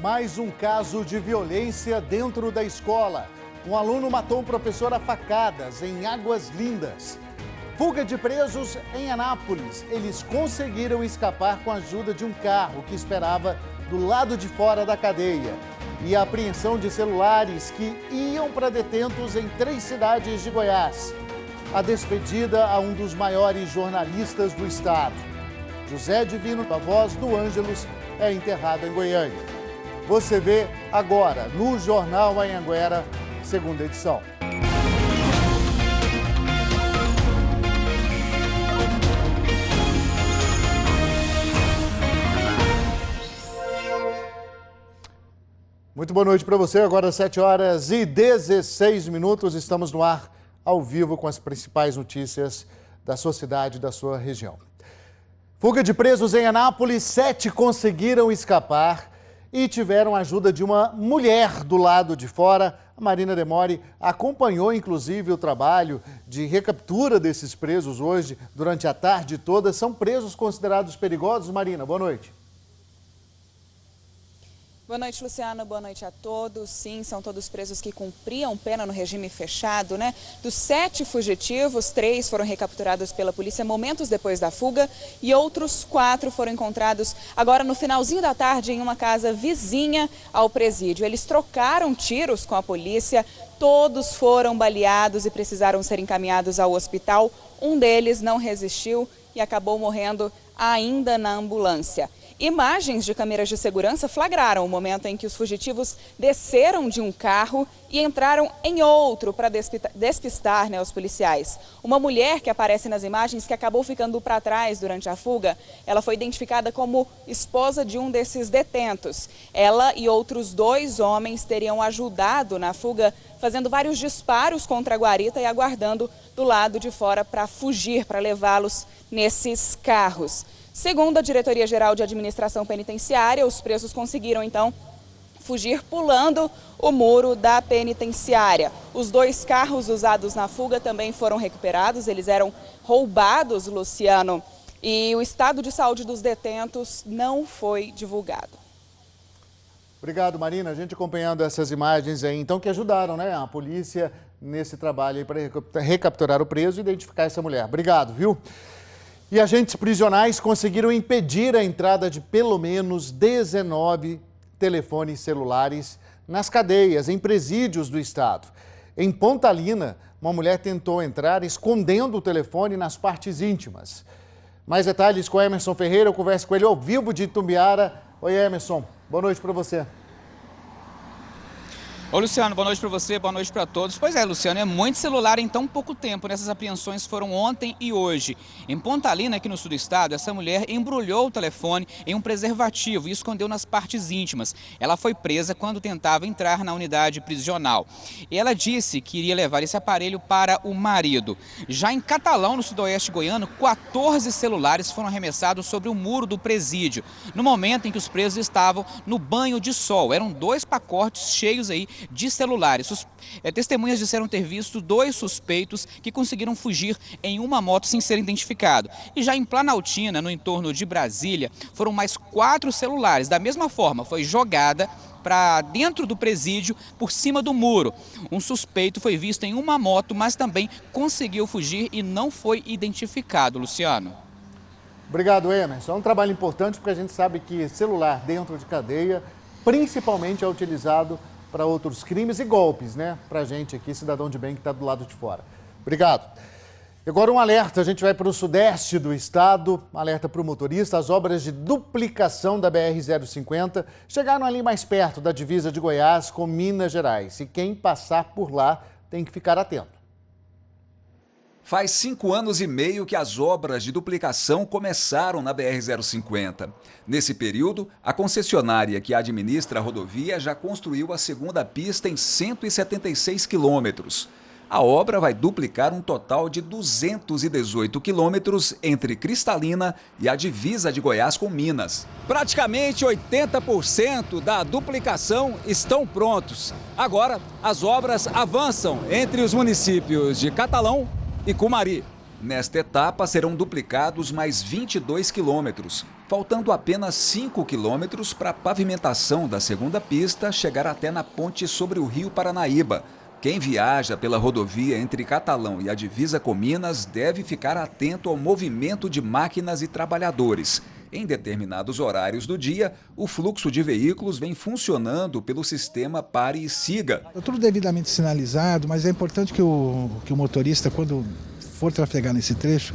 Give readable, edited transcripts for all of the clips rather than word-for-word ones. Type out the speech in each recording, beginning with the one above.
Mais um caso de violência dentro da escola. Um aluno matou um professor a facadas em Águas Lindas. Fuga de presos em Anápolis. Eles conseguiram escapar com a ajuda de um carro que esperava do lado de fora da cadeia. E a apreensão de celulares que iam para detentos em 3 cidades de Goiás. A despedida a um dos maiores jornalistas do estado. José Divino, a voz do Ângelus, é enterrado em Goiânia. Você vê agora no Jornal Anhanguera, segunda edição. Muito boa noite para você. Agora 7h16. Estamos no ar, ao vivo, com as principais notícias da sua cidade e da sua região. Fuga de presos em Anápolis, 7 conseguiram escapar e tiveram a ajuda de uma mulher do lado de fora. A Marina Demore acompanhou, inclusive, o trabalho de recaptura desses presos hoje, durante a tarde toda. São presos considerados perigosos? Marina, boa noite. Boa noite, Luciano. Boa noite a todos. Sim, são todos presos que cumpriam pena no regime fechado, né? Dos 7 fugitivos, 3 foram recapturados pela polícia momentos depois da fuga e outros 4 foram encontrados agora no finalzinho da tarde em uma casa vizinha ao presídio. Eles trocaram tiros com a polícia, todos foram baleados e precisaram ser encaminhados ao hospital. Um deles não resistiu e acabou morrendo ainda na ambulância. Imagens de câmeras de segurança flagraram o momento em que os fugitivos desceram de um carro e entraram em outro para despistar, os policiais. Uma mulher que aparece nas imagens, que acabou ficando para trás durante a fuga, ela foi identificada como esposa de um desses detentos. Ela e outros 2 homens teriam ajudado na fuga, fazendo vários disparos contra a guarita e aguardando do lado de fora para fugir, para levá-los nesses carros. Segundo a Diretoria-Geral de Administração Penitenciária, os presos conseguiram, então, fugir pulando o muro da penitenciária. Os 2 carros usados na fuga também foram recuperados, eles eram roubados, Luciano, e o estado de saúde dos detentos não foi divulgado. Obrigado, Marina. A gente acompanhando essas imagens aí, então, que ajudaram, a polícia nesse trabalho aí para recapturar o preso e identificar essa mulher. Obrigado, viu? E agentes prisionais conseguiram impedir a entrada de pelo menos 19 telefones celulares nas cadeias, em presídios do estado. Em Pontalina, uma mulher tentou entrar escondendo o telefone nas partes íntimas. Mais detalhes com Emerson Ferreira, eu converso com ele ao vivo de Itumbiara. Oi, Emerson, boa noite para você. Ô Luciano, boa noite para você, boa noite para todos. Pois é, Luciano, é muito celular em tão pouco tempo. Essas apreensões foram ontem e hoje. Em Pontalina, aqui no sul do estado, essa mulher embrulhou o telefone em um preservativo e escondeu nas partes íntimas. Ela foi presa quando tentava entrar na unidade prisional. E ela disse que iria levar esse aparelho para o marido. Já em Catalão, no sudoeste goiano, 14 celulares foram arremessados sobre o muro do presídio, no momento em que os presos estavam no banho de sol. Eram 2 pacotes cheios aí de celulares. Testemunhas disseram ter visto 2 suspeitos que conseguiram fugir em uma moto sem ser identificado. E já em Planaltina, no entorno de Brasília, foram mais 4 celulares. Da mesma forma, foi jogada para dentro do presídio, por cima do muro. Um suspeito foi visto em uma moto, mas também conseguiu fugir e não foi identificado, Luciano. Obrigado, Emerson. É um trabalho importante porque a gente sabe que celular dentro de cadeia, principalmente, é utilizado para outros crimes e golpes, para a gente aqui, cidadão de bem que está do lado de fora. Obrigado. Agora um alerta, a gente vai para o sudeste do estado, alerta para o motorista, as obras de duplicação da BR-050 chegaram ali mais perto da divisa de Goiás com Minas Gerais. E quem passar por lá tem que ficar atento. Faz 5 anos e meio que as obras de duplicação começaram na BR-050. Nesse período, a concessionária que administra a rodovia já construiu a 2ª pista em 176 quilômetros. A obra vai duplicar um total de 218 quilômetros entre Cristalina e a divisa de Goiás com Minas. Praticamente 80% da duplicação estão prontos. Agora, as obras avançam entre os municípios de Catalão e Cumari. Nesta etapa serão duplicados mais 22 quilômetros. faltando apenas 5 quilômetros para a pavimentação da segunda pista chegar até na ponte sobre o Rio Paranaíba. Quem viaja pela rodovia entre Catalão e a divisa com Minas deve ficar atento ao movimento de máquinas e trabalhadores. Em determinados horários do dia, o fluxo de veículos vem funcionando pelo sistema pare e siga. Tudo devidamente sinalizado, mas é importante que o motorista, quando for trafegar nesse trecho,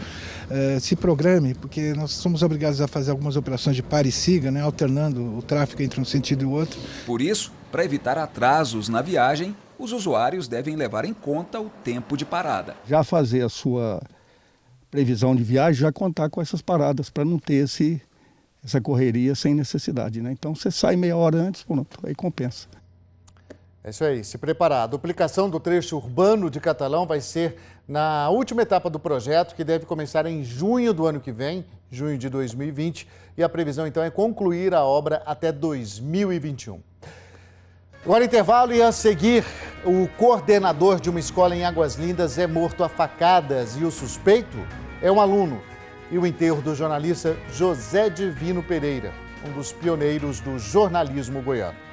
se programe, porque nós somos obrigados a fazer algumas operações de pare e siga, né, alternando o tráfego entre um sentido e o outro. Por isso, para evitar atrasos na viagem, os usuários devem levar em conta o tempo de parada. Já fazer a sua previsão de viagem, já contar com essas paradas para não ter essa correria sem necessidade, né? Então você sai meia hora antes, pronto, aí compensa. É isso aí, se preparar. A duplicação do trecho urbano de Catalão vai ser na última etapa do projeto, que deve começar em junho do ano que vem, junho de 2020, e a previsão então é concluir a obra até 2021. Agora intervalo e a seguir, o coordenador de uma escola em Águas Lindas é morto a facadas e o suspeito é um aluno. E o enterro do jornalista José Divino Pereira, um dos pioneiros do jornalismo goiano.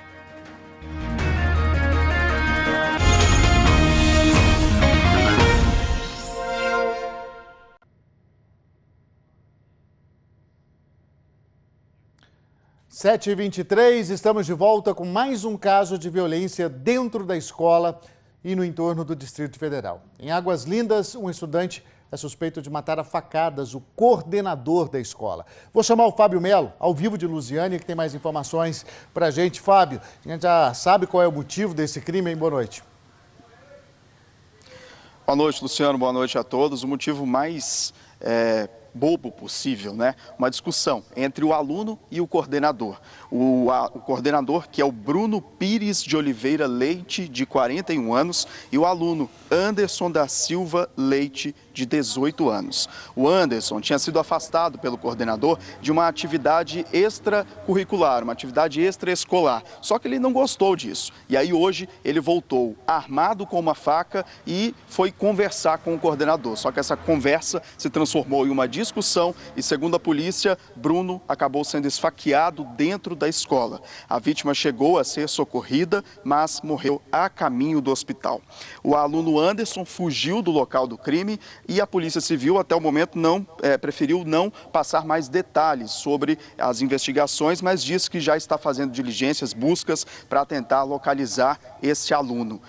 Sete e 23, estamos de volta com mais um caso de violência dentro da escola e no entorno do Distrito Federal. Em Águas Lindas, um estudante é suspeito de matar a facadas o coordenador da escola. Vou chamar o Fábio Melo, ao vivo de Lusiânia, que tem mais informações para a gente. Fábio, a gente já sabe qual é o motivo desse crime, hein? Boa noite. Boa noite, Luciano. Boa noite a todos. O motivo mais bobo possível, né? Uma discussão entre o aluno e o coordenador. O coordenador, que é o Bruno Pires de Oliveira Leite, de 41 anos, e o aluno Anderson da Silva Leite, de 18 anos. O Anderson tinha sido afastado pelo coordenador de uma atividade extracurricular, uma atividade extraescolar, só que ele não gostou disso. E aí hoje ele voltou armado com uma faca e foi conversar com o coordenador. Só que essa conversa se transformou em uma discussão e, segundo a polícia, Bruno acabou sendo esfaqueado dentro da escola. A vítima chegou a ser socorrida, mas morreu a caminho do hospital. O aluno Anderson fugiu do local do crime e a Polícia Civil, até o momento, preferiu não passar mais detalhes sobre as investigações, mas disse que já está fazendo diligências, buscas para tentar localizar esse aluno.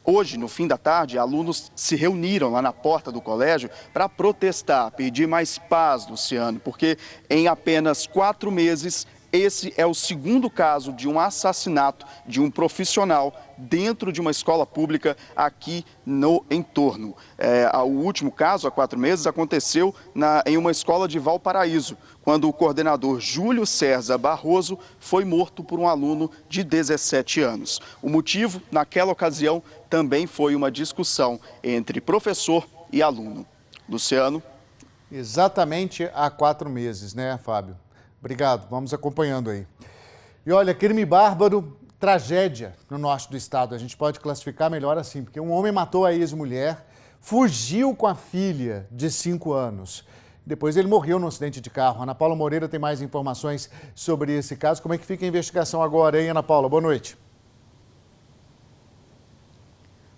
Hoje, no fim da tarde, alunos se reuniram lá na porta do colégio para protestar, pedir mais paz, Luciano, porque em apenas 4 meses, esse é o segundo caso de um assassinato de um profissional dentro de uma escola pública aqui no entorno. O último caso, há 4 meses, aconteceu em uma escola de Valparaíso, quando o coordenador Júlio César Barroso foi morto por um aluno de 17 anos. O motivo, naquela ocasião, também foi uma discussão entre professor e aluno. Luciano? Exatamente há 4 meses, né, Fábio? Obrigado, vamos acompanhando aí. E olha, crime bárbaro, tragédia no norte do estado. A gente pode classificar melhor assim, porque um homem matou a ex-mulher, fugiu com a filha de 5 anos. Depois ele morreu num acidente de carro. Ana Paula Moreira tem mais informações sobre esse caso. Como é que fica a investigação agora, hein, Ana Paula? Boa noite.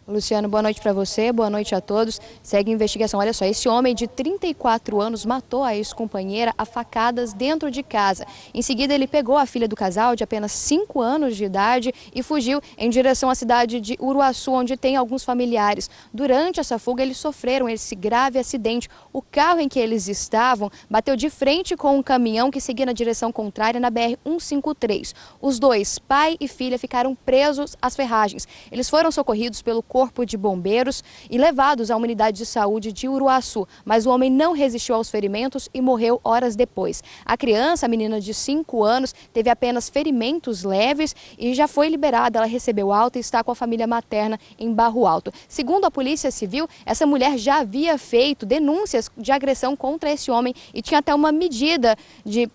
Luciano, boa noite para você, boa noite a todos. Segue a investigação. Olha só, esse homem de 34 anos matou a ex-companheira a facadas dentro de casa. Em seguida, ele pegou a filha do casal, de apenas 5 anos de idade, e fugiu em direção à cidade de Uruaçu, onde tem alguns familiares. Durante essa fuga, eles sofreram esse grave acidente. O carro em que eles estavam bateu de frente com um caminhão que seguia na direção contrária na BR-153. Os dois, pai e filha, ficaram presos às ferragens. Eles foram socorridos pelo Corpo de Bombeiros e levados à unidade de saúde de Uruaçu, mas o homem não resistiu aos ferimentos e morreu horas depois. A criança, a menina de 5 anos, teve apenas ferimentos leves e já foi liberada. Ela recebeu alta e está com a família materna em Barro Alto. Segundo a Polícia Civil, essa mulher já havia feito denúncias de agressão contra esse homem e tinha até uma medida de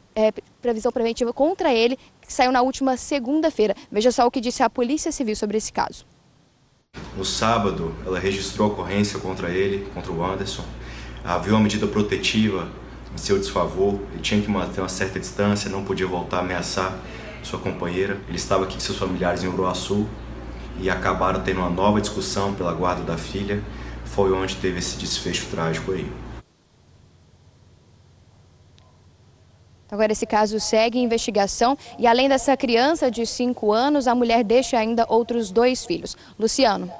previsão preventiva contra ele, que saiu na última segunda-feira. Veja só o que disse a Polícia Civil sobre esse caso. No sábado, ela registrou a ocorrência contra ele, contra o Anderson. Havia uma medida protetiva em seu desfavor. Ele tinha que manter uma certa distância, não podia voltar a ameaçar sua companheira. Ele estava aqui com seus familiares em Uruaçu e acabaram tendo uma nova discussão pela guarda da filha. Foi onde teve esse desfecho trágico aí. Agora esse caso segue em investigação e além dessa criança de 5 anos, a mulher deixa ainda outros 2 filhos. Luciano.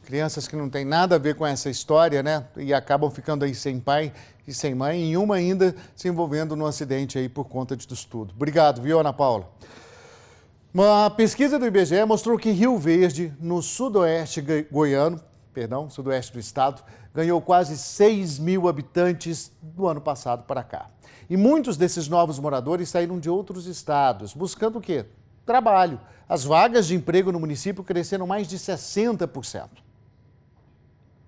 Crianças que não têm nada a ver com essa história, né? E acabam ficando aí sem pai e sem mãe, e uma ainda se envolvendo num acidente aí por conta disso tudo. Obrigado, viu, Ana Paula? Uma pesquisa do IBGE mostrou que Rio Verde, no sudoeste sudoeste do estado, ganhou quase 6 mil habitantes do ano passado para cá. E muitos desses novos moradores saíram de outros estados, buscando o quê? Trabalho. As vagas de emprego no município cresceram mais de 60%.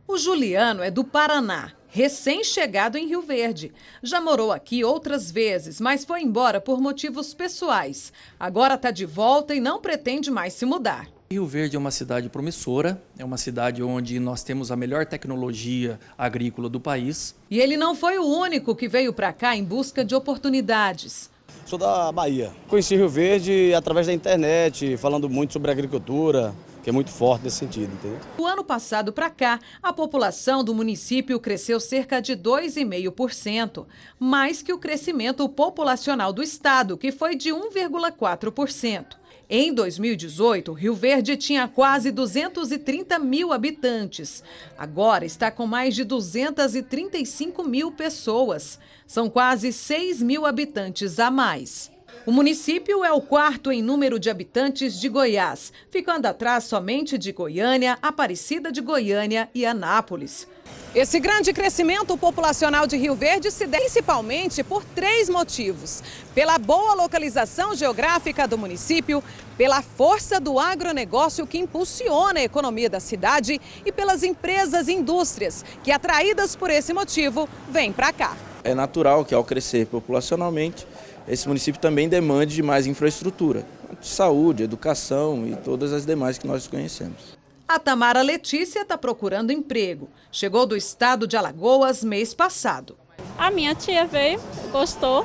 O Juliano é do Paraná, recém-chegado em Rio Verde. Já morou aqui outras vezes, mas foi embora por motivos pessoais. Agora está de volta e não pretende mais se mudar. Rio Verde é uma cidade promissora, é uma cidade onde nós temos a melhor tecnologia agrícola do país. E ele não foi o único que veio para cá em busca de oportunidades. Sou da Bahia. Conheci Rio Verde através da internet, falando muito sobre agricultura, que é muito forte nesse sentido, entendeu? Do ano passado para cá, a população do município cresceu cerca de 2,5%, mais que o crescimento populacional do estado, que foi de 1,4%. Em 2018, Rio Verde tinha quase 230 mil habitantes. Agora está com mais de 235 mil pessoas. São quase 6 mil habitantes a mais. O município é o 4º em número de habitantes de Goiás, ficando atrás somente de Goiânia, Aparecida de Goiânia e Anápolis. Esse grande crescimento populacional de Rio Verde se dá principalmente por 3 motivos. Pela boa localização geográfica do município, pela força do agronegócio que impulsiona a economia da cidade e pelas empresas e indústrias que, atraídas por esse motivo, vêm para cá. É natural que ao crescer populacionalmente, esse município também demande de mais infraestrutura, de saúde, educação e todas as demais que nós conhecemos. A Tamara Letícia está procurando emprego. Chegou do estado de Alagoas mês passado. A minha tia veio, gostou,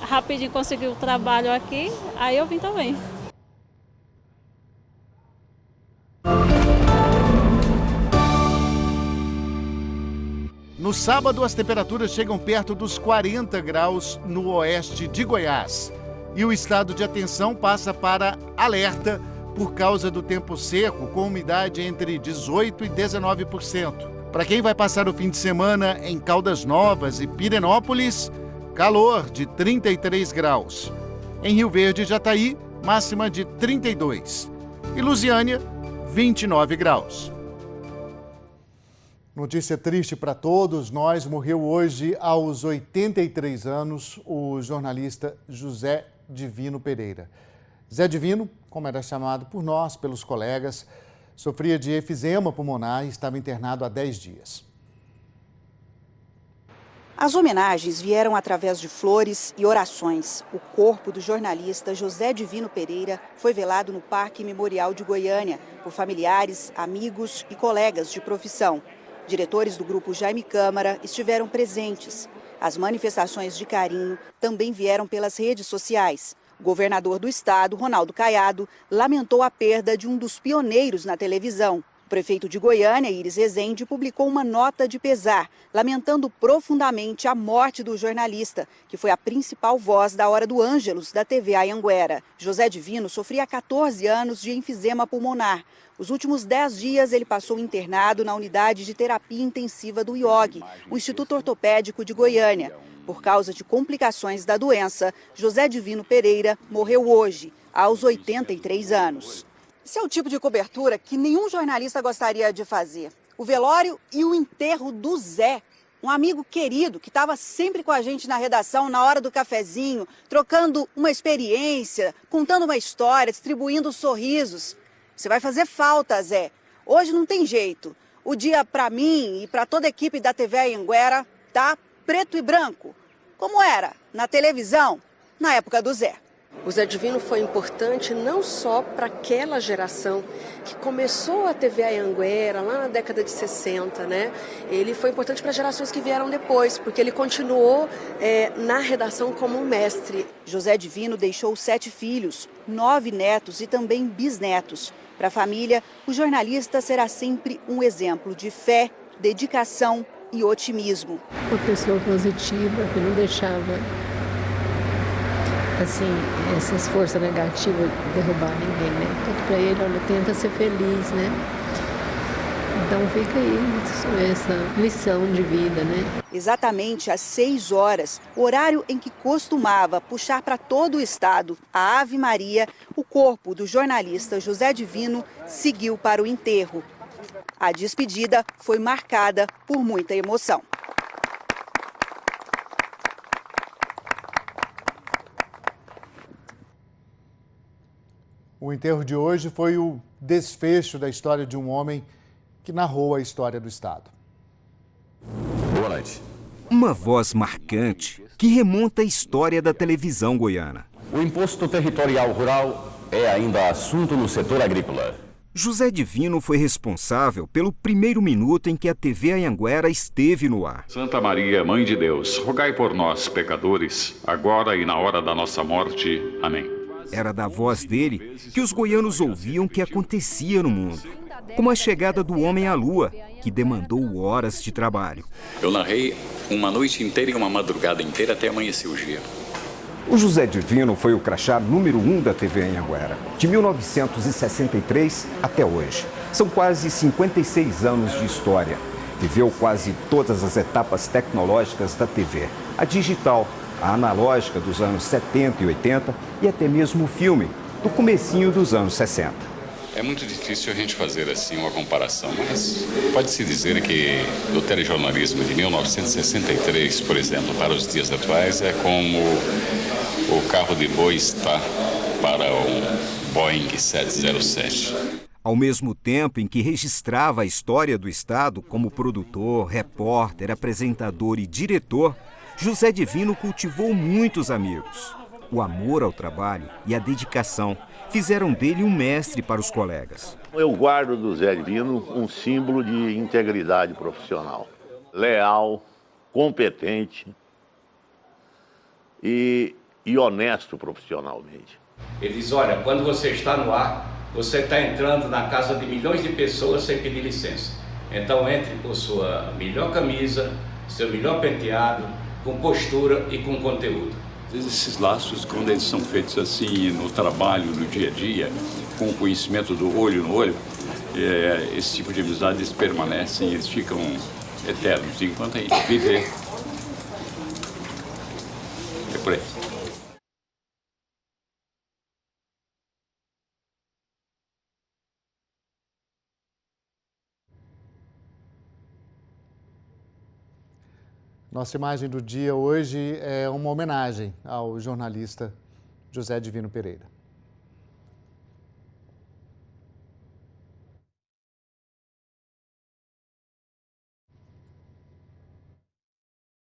rapidinho conseguiu o trabalho aqui, aí eu vim também. No sábado, as temperaturas chegam perto dos 40 graus no oeste de Goiás. E o estado de atenção passa para alerta por causa do tempo seco, com umidade entre 18% e 19%. Para quem vai passar o fim de semana em Caldas Novas e Pirenópolis, calor de 33 graus. Em Rio Verde e Jataí, máxima de 32. E Lusiânia, 29 graus. Notícia triste para todos nós. Morreu hoje, aos 83 anos, o jornalista José Divino Pereira. Zé Divino, como era chamado por nós, pelos colegas, sofria de efizema pulmonar e estava internado há 10 dias. As homenagens vieram através de flores e orações. O corpo do jornalista José Divino Pereira foi velado no Parque Memorial de Goiânia por familiares, amigos e colegas de profissão. Diretores do grupo Jaime Câmara estiveram presentes. As manifestações de carinho também vieram pelas redes sociais. O governador do estado, Ronaldo Caiado, lamentou a perda de um dos pioneiros na televisão. O prefeito de Goiânia, Iris Rezende, publicou uma nota de pesar, lamentando profundamente a morte do jornalista, que foi a principal voz da Hora do Ângelus da TV Anhanguera. José Divino sofria há 14 anos de enfisema pulmonar. Os últimos 10 dias ele passou internado na unidade de terapia intensiva do IOG, o Instituto Ortopédico de Goiânia. Por causa de complicações da doença, José Divino Pereira morreu hoje, aos 83 anos. Esse é o tipo de cobertura que nenhum jornalista gostaria de fazer. O velório e o enterro do Zé, um amigo querido que estava sempre com a gente na redação, na hora do cafezinho, trocando uma experiência, contando uma história, distribuindo sorrisos. Você vai fazer falta, Zé. Hoje não tem jeito. O dia para mim e para toda a equipe da TV Anhanguera tá preto e branco, como era na televisão na época do Zé. O Zé Divino foi importante não só para aquela geração que começou a TV Anhanguera lá na década de 60, né? Ele foi importante para gerações que vieram depois, porque ele continuou na redação como um mestre. José Divino deixou 7 filhos, 9 netos e também bisnetos. Para a família, o jornalista será sempre um exemplo de fé, dedicação e otimismo. Uma pessoa positiva que não deixava assim, essas forças negativas derrubar ninguém, né? Tanto para ele, olha, tenta ser feliz, né? Então fica aí essa lição de vida, né? Exatamente às 6 horas, horário em que costumava puxar para todo o estado a Ave Maria, o corpo do jornalista José Divino seguiu para o enterro. A despedida foi marcada por muita emoção. O enterro de hoje foi o desfecho da história de um homem que narrou a história do Estado. Boa noite. Uma voz marcante que remonta à história da televisão goiana. O imposto territorial rural é ainda assunto no setor agrícola. José Divino foi responsável pelo primeiro minuto em que a TV Anhanguera esteve no ar. Santa Maria, Mãe de Deus, rogai por nós, pecadores, agora e na hora da nossa morte. Amém. Era da voz dele que os goianos ouviam o que acontecia no mundo, como a chegada do homem à Lua, que demandou horas de trabalho. Eu narrei uma noite inteira e uma madrugada inteira até amanhecer o dia. O José Divino foi o crachá número 1 da TV Anhanguera, de 1963 até hoje. São quase 56 anos de história. Viveu quase todas as etapas tecnológicas da TV. A digital, a analógica dos anos 70 e 80 e até mesmo o filme, do comecinho dos anos 60. É muito difícil a gente fazer assim uma comparação, mas pode-se dizer que o telejornalismo de 1963, por exemplo, para os dias atuais, é como o carro de boi está para um Boeing 707. Ao mesmo tempo em que registrava a história do Estado como produtor, repórter, apresentador e diretor, José Divino cultivou muitos amigos. O amor ao trabalho e a dedicação fizeram dele um mestre para os colegas. Eu guardo do Zé Divino um símbolo de integridade profissional. Leal, competente e honesto profissionalmente. Ele diz, olha, quando você está no ar, você está entrando na casa de milhões de pessoas sem pedir licença. Então entre com sua melhor camisa, seu melhor penteado, com postura e com conteúdo. Esses laços, quando eles são feitos assim no trabalho, no dia a dia, com o conhecimento do olho no olho, esse tipo de amizades permanecem, eles ficam eternos, enquanto a gente viver. É por aí. Nossa imagem do dia hoje é uma homenagem ao jornalista José Divino Pereira.